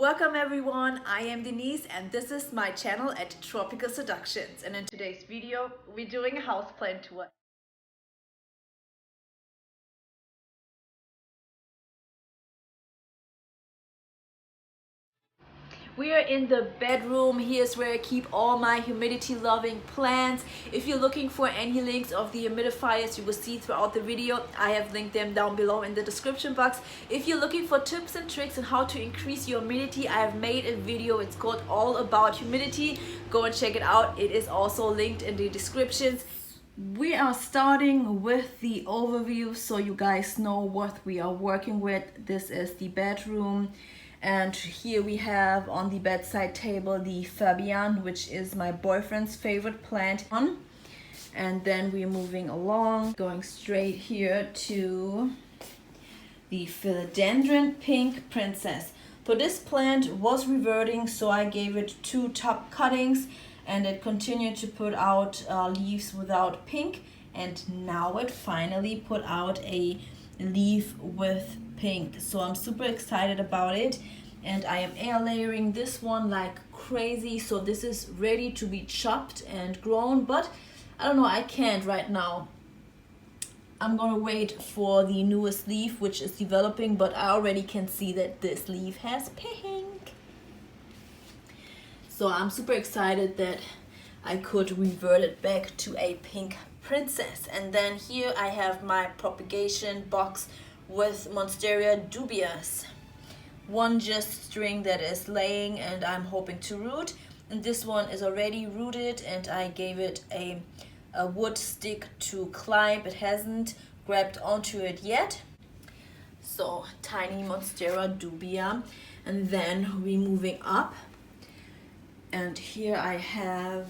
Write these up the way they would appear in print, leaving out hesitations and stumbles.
Welcome everyone, I am Denise and this is my channel at Tropical Seductions, and in today's video we're doing a houseplant tour. We are in the bedroom. Here's where I keep all my humidity loving plants. If you're looking for any links of the humidifiers you will see throughout the video, I have linked them down below in the description box. If you're looking for tips and tricks on how to increase your humidity, I have made a video. It's called All About Humidity. Go and check it out. It is also linked in the descriptions. We are starting with the overview so you guys know what we are working with. This is the bedroom. And here we have on the bedside table the Fabian, which is my boyfriend's favorite plant. And then we're moving along, going straight here to the Philodendron Pink Princess. So this plant was reverting, so I gave it 2 top cuttings and it continued to put out leaves without pink. And now it finally put out a leaf with pink, so I'm super excited about it. And I am air layering this one like crazy, so this is ready to be chopped and grown, but I don't know, I can't right now. I'm gonna wait for the newest leaf which is developing, but I already can see that this leaf has pink, so I'm super excited that I could revert it back to a pink princess. And then here I have my propagation box with Monstera dubious. One just string that is laying and I'm hoping to root, and this one is already rooted and I gave it a wood stick to climb. It hasn't grabbed onto it yet. So tiny Monstera dubia. And then we're moving up, and here I have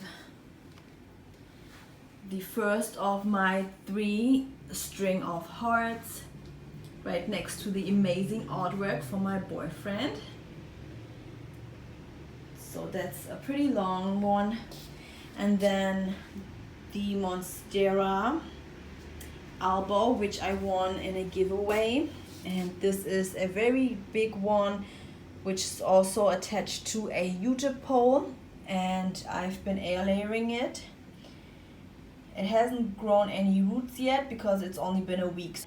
the first of my 3 string of hearts right next to the amazing artwork for my boyfriend. So that's a pretty long one. And then the Monstera Albo, which I won in a giveaway, and this is a very big one which is also attached to a YouTube pole, and I've been air layering it. It hasn't grown any roots yet because it's only been a week.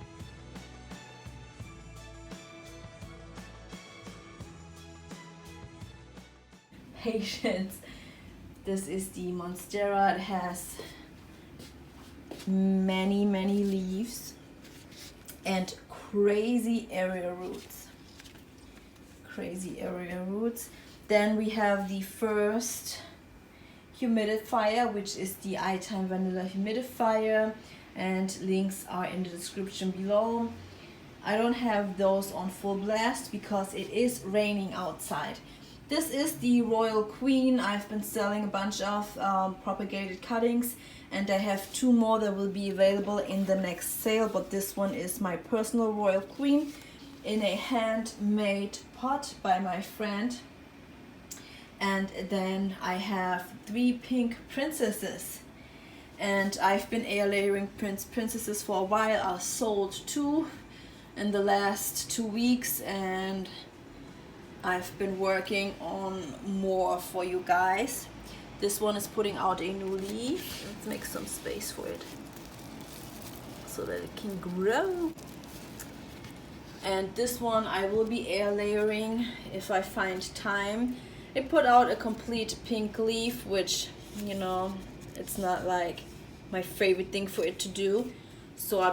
Patience. This is the Monstera. It has many leaves and crazy area roots. Then we have the first humidifier, which is the iTime Vanilla Humidifier, and links are in the description below. I don't have those on full blast because it is raining outside. This is the Royal Queen. I've been selling a bunch of propagated cuttings, and I have 2 more that will be available in the next sale, but this one is my personal Royal Queen in a handmade pot by my friend. And then I have 3 pink princesses, and I've been air layering princesses for a while. I sold 2 in the last 2 weeks, and I've been working on more for you guys. This one is putting out a new leaf. Let's make some space for it so that it can grow. And this one I will be air layering if I find time. It put out a complete pink leaf, which, you know, it's not like my favorite thing for it to do. So I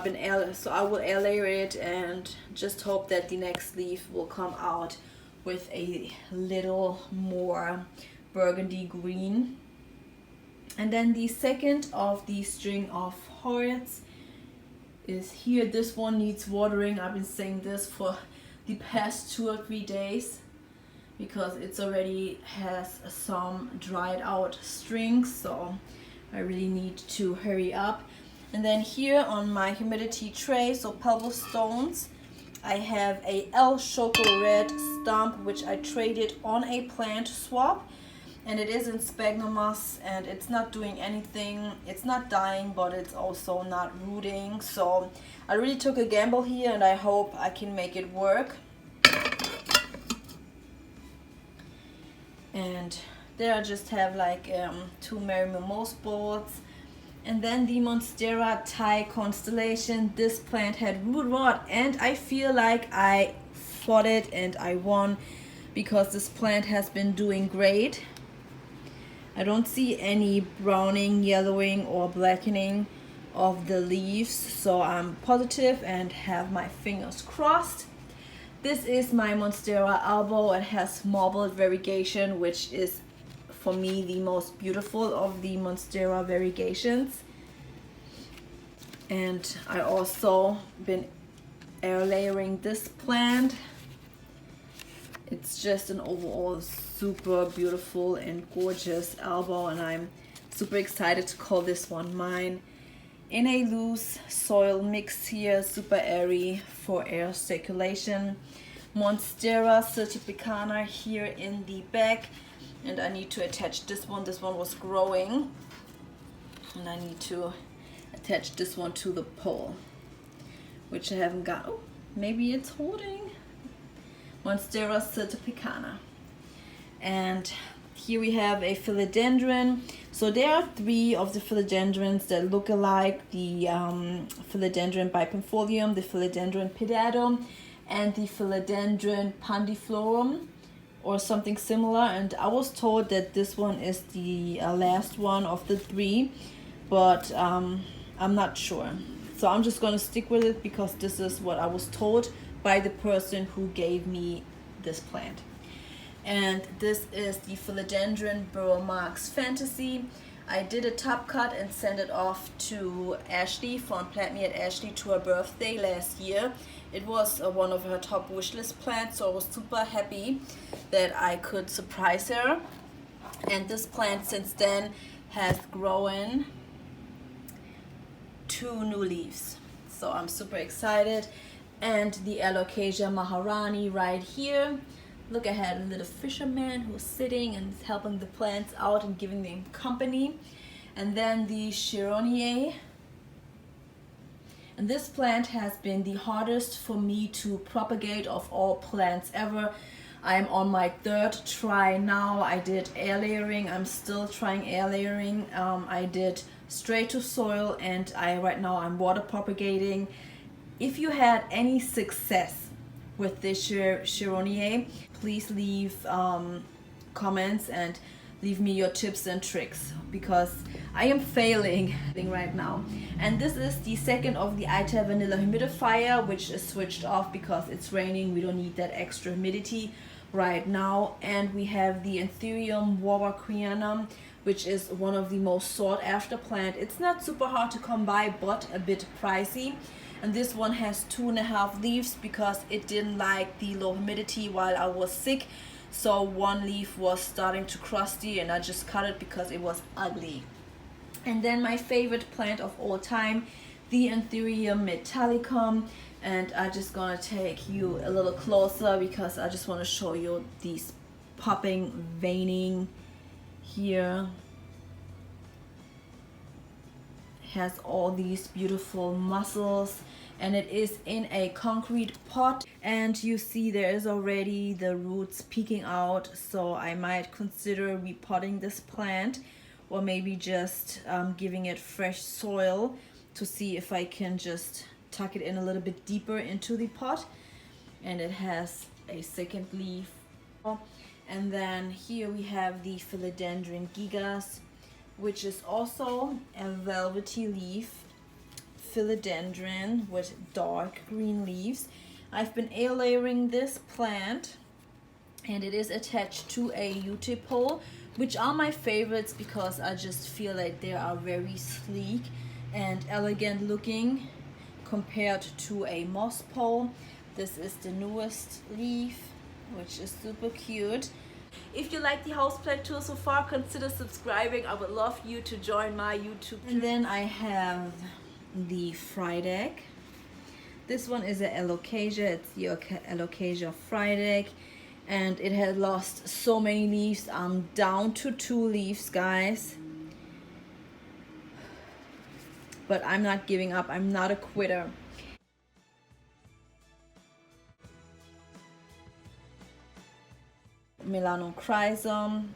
will air layer it and just hope that the next leaf will come out with a little more burgundy green. And then the second of the string of hearts is here. This one needs watering. I've been saying this for the past 2 or 3 days because it's already has some dried out strings, so I really need to hurry up. And then here on my humidity tray, so pebble stones, I have a El Choco Red stump which I traded on a plant swap, and it is in sphagnum moss and it's not doing anything. It's not dying, but it's also not rooting, so I really took a gamble here and I hope I can make it work. And there I just have like 2 Mary Mimosa boards. And then the Monstera Thai constellation. This plant had root rot, and I feel like I fought it and I won, because this plant has been doing great. I don't see any browning, yellowing, or blackening of the leaves, so I'm positive and have my fingers crossed. This is my Monstera elbow. It has marbled variegation, which is for me the most beautiful of the Monstera variegations. And I also been air layering this plant. It's just an overall super beautiful and gorgeous elbow, and I'm super excited to call this one mine. In a loose soil mix here, super airy for air circulation. Monstera certapicana here in the back, and I need to attach this one. This one was growing, and I need to attach this one to the pole, which I haven't got. Oh, maybe it's holding. Monstera certapicana. And here we have a philodendron. So there are 3 of the philodendrons that look alike: the Philodendron bipinfolium, the Philodendron pedatum, and the Philodendron pandiflorum, or something similar. And I was told that this one is the last one of the 3, but I'm not sure. So I'm just going to stick with it because this is what I was told by the person who gave me this plant. And this is the Philodendron Burrow Marks Fantasy. I did a top cut and sent it off to Ashley from Plant Me at Ashley to her birthday last year. It was one of her top wishlist plants, so I was super happy that I could surprise her. And this plant since then has grown 2 new leaves, so I'm super excited. And the Alocasia maharani right here. Look, I had a little fisherman who's sitting and helping the plants out and giving them company. And then the Chironie. And this plant has been the hardest for me to propagate of all plants ever. I'm on my 3rd try now. I did air layering. I'm still trying air layering. I did straight to soil, and right now I'm water propagating. If you had any success with this Chironie, please leave comments and leave me your tips and tricks, because I am failing right now. And this is the second of the ITA Vanilla Humidifier, which is switched off because it's raining. We don't need that extra humidity right now. And we have the Anthurium warburgianum, which is one of the most sought after plant. It's not super hard to come by, but a bit pricey. And this one has 2.5 leaves because it didn't like the low humidity while I was sick. So 1 leaf was starting to crusty, and I just cut it because it was ugly. And then my favorite plant of all time, the Anthurium metallicum. And I'm just gonna take you a little closer because I just want to show you these popping veining here. Has all these beautiful muscles, and it is in a concrete pot, and you see there is already the roots peeking out, so I might consider repotting this plant, or maybe just giving it fresh soil to see if I can just tuck it in a little bit deeper into the pot. And it has a second leaf. And then here we have the Philodendron gigas, which is also a velvety leaf philodendron with dark green leaves. I've been air layering this plant, and it is attached to a U-tip pole, which are my favorites because I just feel like they are very sleek and elegant looking compared to a moss pole. This is the newest leaf, which is super cute. If you like the houseplant tour so far, consider subscribing. I would love you to join my YouTube channel. And then I have the fried egg. This one is an Alocasia. It's the Alocasia fried egg, and it had lost so many leaves. I'm down to 2 leaves, guys. But I'm not giving up. I'm not a quitter. milanochrysome.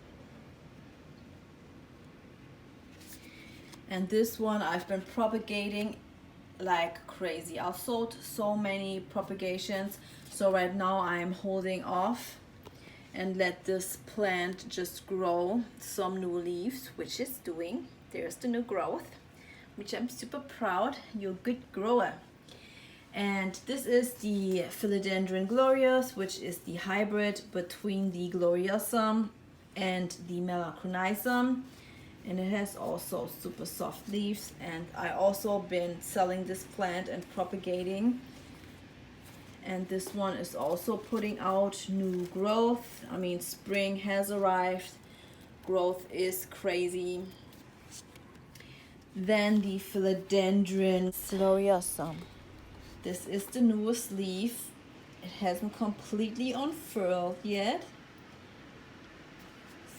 And this one I've been propagating like crazy. I've sold so many propagations, so right now I'm holding off and let this plant just grow some new leaves, which it's doing. There's the new growth, which I'm super proud. You're a good grower. And this is the Philodendron glorious, which is the hybrid between the gloriosum and the milanochrysome. And it has also super soft leaves. And I also been selling this plant and propagating. And this one is also putting out new growth. I mean, spring has arrived. Growth is crazy. Then the Philodendron gloriosum. This is the newest leaf. It hasn't completely unfurled yet.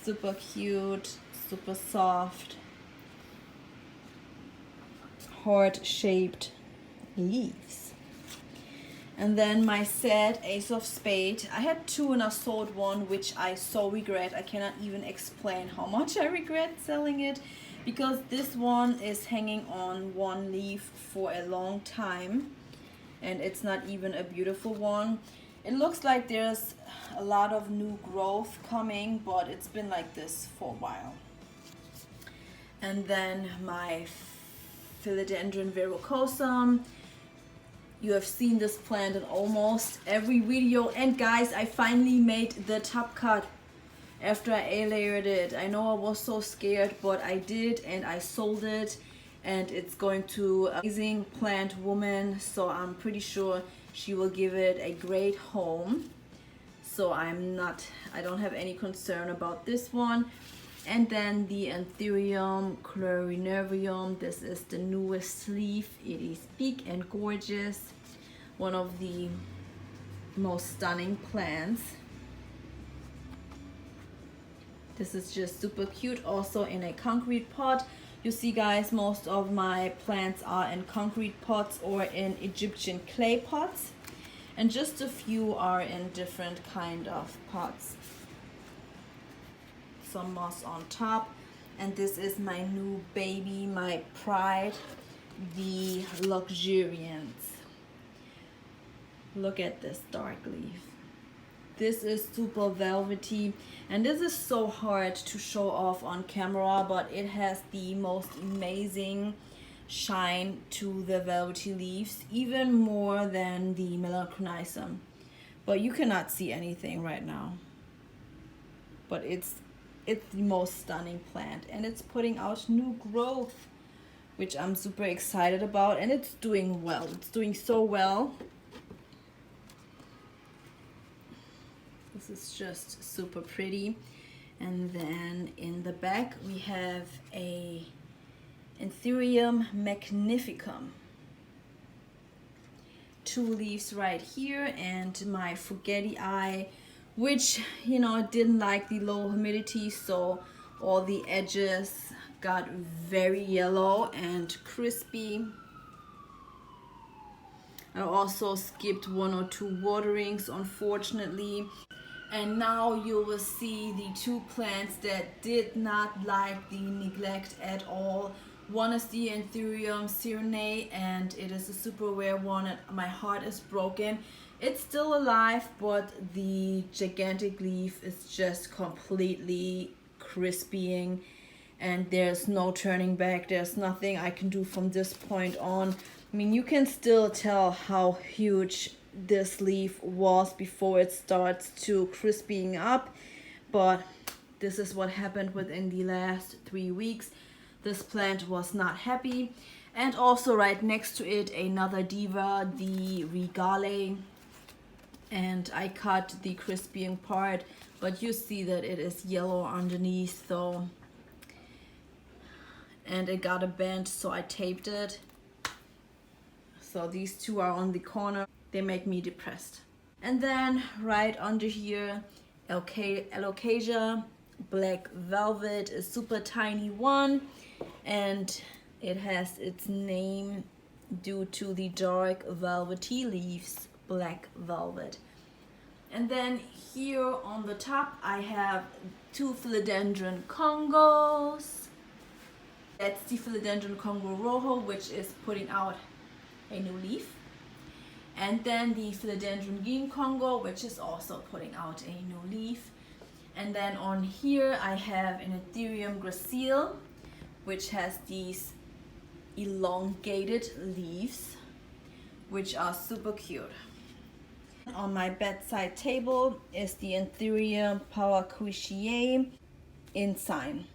Super cute, super soft, heart-shaped leaves. And then my sad Ace of Spades. I had two and I sold one, which I so regret. I cannot even explain how much I regret selling it, because this one is hanging on one leaf for a long time. And it's not even a beautiful one. It looks like there's a lot of new growth coming, but it's been like this for a while. And then my Philodendron verrucosum. You have seen this plant in almost every video. And guys, I finally made the top cut after I A-layered it. I know I was so scared, but I did, and I sold it. And it's going to an amazing plant woman, so I'm pretty sure she will give it a great home. So I don't have any concern about this one. And then the Anthurium, clarineurium. This is the newest leaf. It is big and gorgeous. One of the most stunning plants. This is just super cute, also in a concrete pot. You see guys, most of my plants are in concrete pots or in Egyptian clay pots. And just a few are in different kind of pots. Some moss on top. And this is my new baby, my pride, the luxuriance. Look at this dark leaf. This is super velvety, and this is so hard to show off on camera, but it has the most amazing shine to the velvety leaves, even more than the milanochrysome. But you cannot see anything right now. But it's the most stunning plant, and it's putting out new growth, which I'm super excited about, and it's doing well. It's doing so well. This is just super pretty. And then in the back we have a Anthruium magnificum. Two leaves right here, and my forgetty eye, which, you know, didn't like the low humidity, so all the edges got very yellow and crispy. I also skipped one or two waterings, unfortunately. And now you will see the two plants that did not like the neglect at all. One is the Anthurium Sirene, and it is a super rare one, and my heart is broken. It's still alive, but the gigantic leaf is just completely crispying, and there's no turning back. There's nothing I can do from this point on. I mean, you can still tell how huge this leaf was before it starts to crisping up, but this is what happened within the last 3 weeks. This plant was not happy. And also right next to it, another diva, the Regale, and I cut the crispying part, but you see that it is yellow underneath though, and it got a bend, so I taped it. So these two are on the corner. They make me depressed. And then right under here, Alocasia Black Velvet, a super tiny one, and it has its name due to the dark velvety leaves, black velvet. And then here on the top I have 2 Philodendron Congos. That's the Philodendron Congo Rojo, which is putting out a new leaf. And then the Philodendron Green Congo, which is also putting out a new leaf. And then on here I have an Anthurium gracile, which has these elongated leaves, which are super cute. On my bedside table is the Anthurium pauacuiaceae in sign.